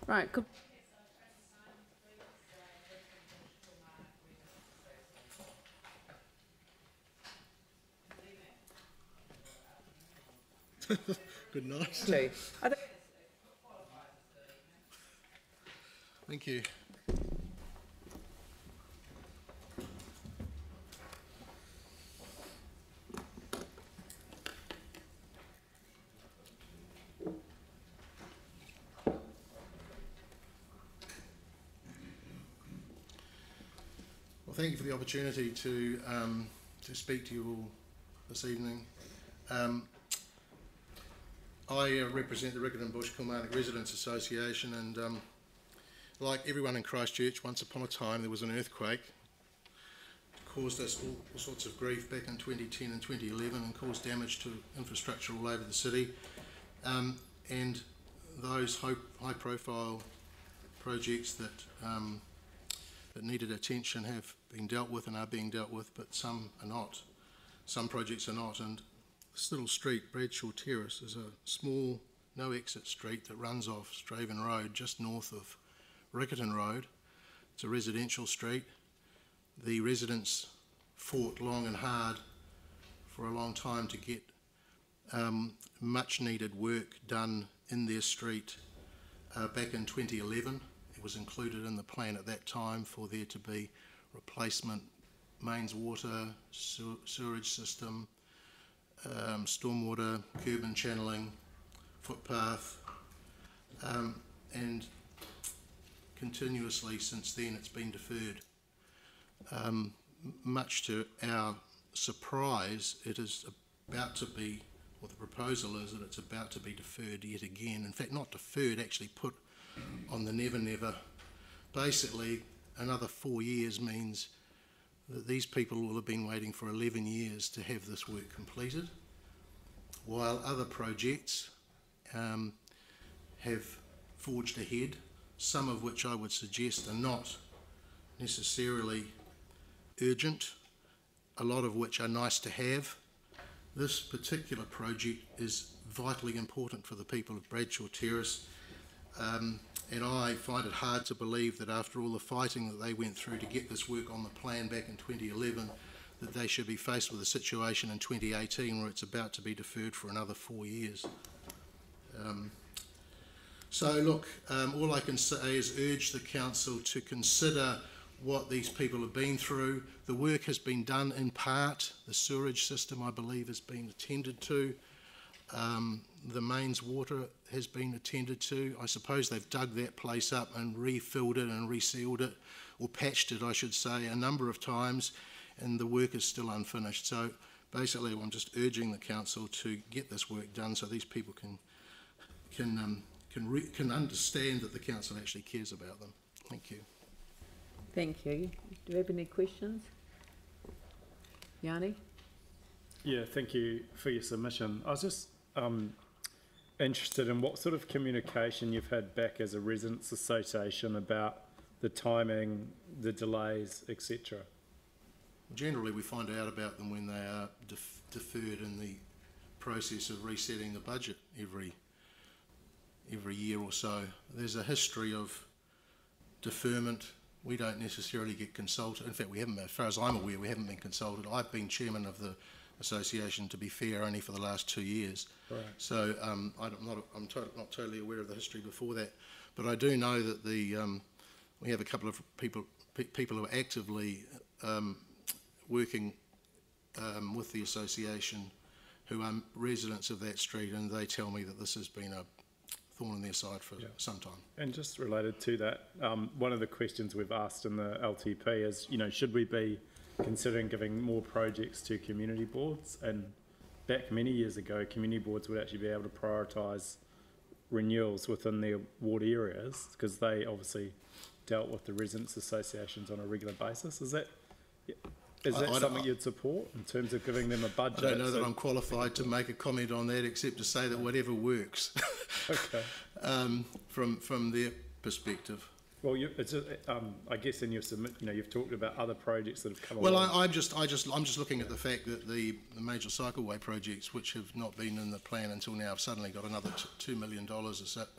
Right, good. Good night. Thank you. Well, thank you for the opportunity to speak to you all this evening. I represent the Riccarton Bush Kilmarnock Residents Association, and like everyone in Christchurch, once upon a time there was an earthquake. It caused us all sorts of grief back in 2010 and 2011 and caused damage to infrastructure all over the city. And those high-profile projects that needed attention have been dealt with and are being dealt with, but some are not. Some projects are not. And this little street, Bradshaw Terrace, is a small, no-exit street that runs off Straven Road, just north of Riccarton Road. It's a residential street. The residents fought long and hard for a long time to get much needed work done in their street back in 2011. It was included in the plan at that time for there to be replacement mains water, sewerage system, stormwater, curb and channeling, footpath, and continuously since then it's been deferred. Much to our surprise, it is about to be, or the proposal is that it's about to be deferred yet again. In fact, not deferred, actually put on the never never. Basically, another 4 years means that these people will have been waiting for 11 years to have this work completed, while other projects have forged ahead, some of which I would suggest are not necessarily urgent, a lot of which are nice to have. This particular project is vitally important for the people of Bradshaw Terrace, and I find it hard to believe that after all the fighting that they went through to get this work on the plan back in 2011, that they should be faced with a situation in 2018 where it's about to be deferred for another 4 years. So look, all I can say is urge the council to consider what these people have been through. The work has been done in part. The sewerage system, I believe, has been attended to. The mains water has been attended to. I suppose they've dug that place up and refilled it and resealed it, or patched it, I should say, a number of times, and the work is still unfinished. So basically, I'm just urging the council to get this work done so these people can understand that the council actually cares about them. Thank you. Thank you. Do you have any questions? Yanni? Yeah, thank you for your submission. I was just interested in what sort of communication you've had back as a residents association about the timing, the delays, etc. Generally, we find out about them when they are deferred in the process of resetting the budget every year or so. There's a history of deferment. We don't necessarily get consulted. In fact, we haven't, as far as I'm aware, we haven't been consulted. I've been chairman of the association, to be fair, only for the last 2 years. Right. So I'm not totally aware of the history before that. But I do know that we have a couple of people who are actively working with the association who are residents of that street, and they tell me that this has been a thorn in their side for some time. And just related to that, one of the questions we've asked in the LTP is, should we be considering giving more projects to community boards? And back many years ago, community boards would actually be able to prioritise renewals within their ward areas, because they obviously dealt with the residents associations on a regular basis. Is that something you'd support in terms of giving them a budget? I don't know that I'm qualified to make a comment on that, except to say that whatever works. Okay. From their perspective. Well, I guess in your submit, you've talked about other projects that have come Well, along. I'm just looking at the fact that the major cycleway projects, which have not been in the plan until now, have suddenly got another $2 million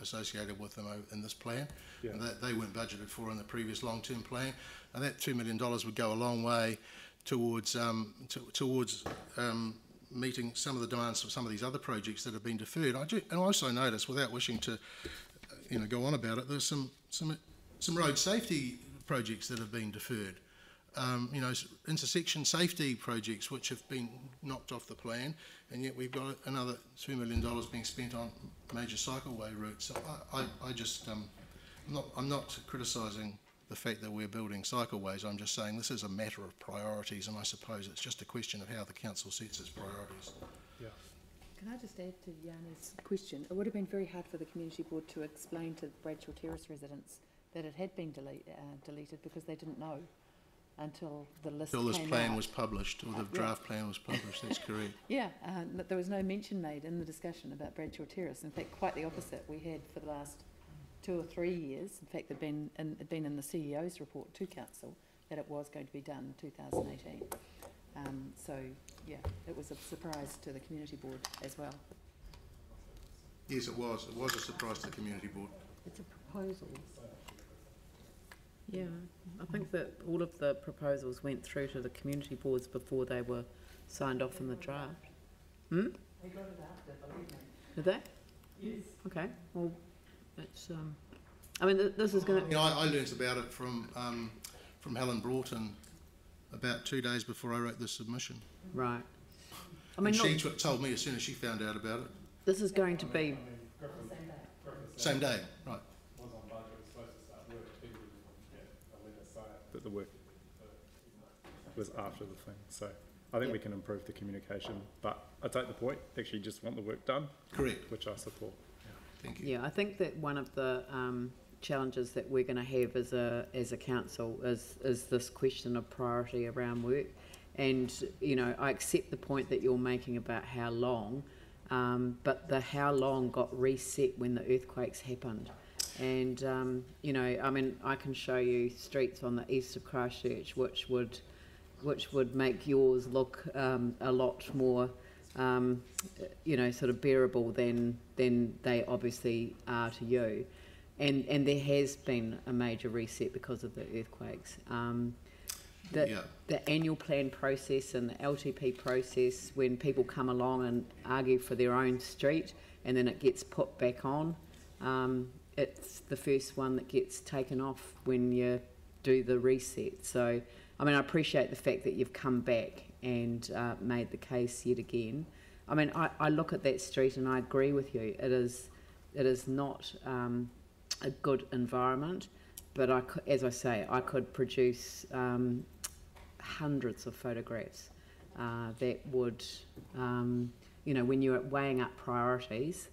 associated with them in this plan. Yeah. And that they weren't budgeted for in the previous long-term plan, and that $2 million would go a long way towards meeting some of the demands for some of these other projects that have been deferred. And I also notice, without wishing to, go on about it, there's some road safety projects that have been deferred. Intersection safety projects which have been knocked off the plan, and yet we've got another $2 million being spent on major cycleway routes. So I'm not criticising the fact that we're building cycleways. I'm just saying this is a matter of priorities, and I suppose it's just a question of how the council sets its priorities. Yeah. Can I just add to Yana's question? It would have been very hard for the community board to explain to Bradshaw Terrace residents that it had been deleted because they didn't know until the list Until this came plan out. was published, or the draft plan was published, that's correct. Yeah, but there was no mention made in the discussion about Bradshaw Terrace. In fact, quite the opposite. We had for the last 2 or 3 years, in fact, it'd been in the CEO's report to council that it was going to be done in 2018. So, yeah, it was a surprise to the community board as well. Yes, it was. It was a surprise to the community board. It's a proposal. Yeah, I think that all of the proposals went through to the community boards before they were signed off in the draft. They got it after, believe me. Did they? Yes. Okay, well, it's, this is going to... I learnt about it from Helen Broughton about 2 days before I wrote this submission. Right. And she told me as soon as she found out about it. This is going to be... Same day, right. Was on budget, was supposed to start work, that the work was after the thing. So I think we can improve the communication, but I take the point, actually just want the work done. Correct. Which I support. Thank you. Yeah, I think that one of the challenges that we're going to have as a council is this question of priority around work. And, I accept the point that you're making about how long, but the how long got reset when the earthquakes happened. And, I can show you streets on the east of Christchurch which would make yours look a lot more, sort of bearable than they obviously are to you. And there has been a major reset because of the earthquakes. The annual plan process and the LTP process, when people come along and argue for their own street and then it gets put back on, it's the first one that gets taken off when you do the reset. So, I appreciate the fact that you've come back and made the case yet again. I look at that street and I agree with you. It is not a good environment, but as I say, I could produce hundreds of photographs that would, when you're weighing up priorities,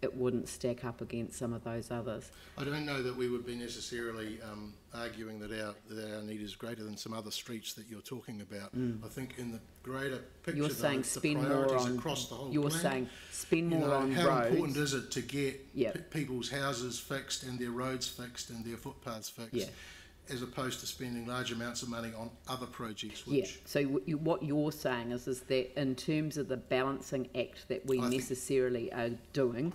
it wouldn't stack up against some of those others. I don't know that we would be necessarily arguing that our need is greater than some other streets that you're talking about. I think in the greater picture, You're saying spend the priorities more on across the whole You're plan. saying spend more on how roads. important is it to get people's houses fixed and their roads fixed and their footpaths fixed, as opposed to spending large amounts of money on other projects? Which So what you're saying is that in terms of the balancing act that we necessarily are doing,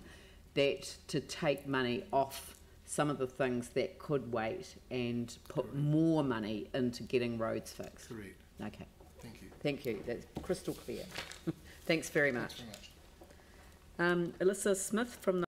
that to take money off some of the things that could wait and put more money into getting roads fixed. Correct. Okay. Thank you. Thank you. That's crystal clear. Thanks very much. Thanks very much. Alyssa Smith from the